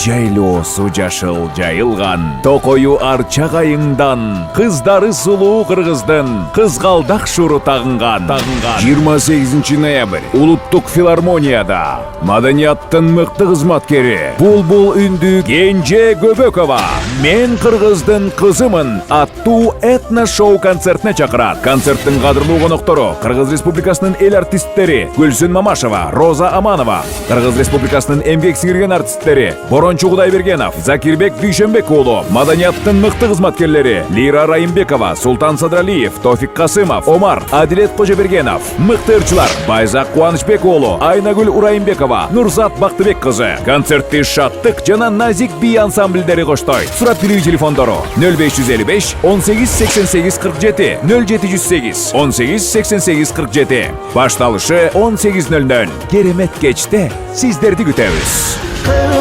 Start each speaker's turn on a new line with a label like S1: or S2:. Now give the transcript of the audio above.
S1: жайлоосу жашыл жайылган, токою арча кайыңдан, кыздары сулуу кыргыздын кызгалдак шуру тагынган. 28 ноябрь улуттук филармонияда маданияттын мыкты кызматкери Булбул үндү Кенже Көбөкова «Мен кыргыздын кызымын» аттуу этно-шоу концертине чакырат. Концерттин кадырлуу коноктору Кыргыз Республикасынын эл артисттери Гүлсүн Мамашева, Роза Аманова, Кыргыз Республикасынын эмгек сиңирген артисттери Борончу Кудайбергенов, Закирбек Дүйшөнбек уулу, маданияттын мыкты кызматкерлери Лира Райымбекова, Султан Садралиев, Тофик Касымов, Омар, Адилет Кожобергенов, мыкты ырчылар Байзак Кубанычбек уулу, Айнагүл Урайымбекова, Нурзат Бактыбек кызы. Концертти шаттык жана назик би ансамбльдери коштойт. Сурат берүү телефондору 0555 18 88 47, 0708 18 88 47. Башталышы 18:00. Керемет кечте сиздерди күтөбүз.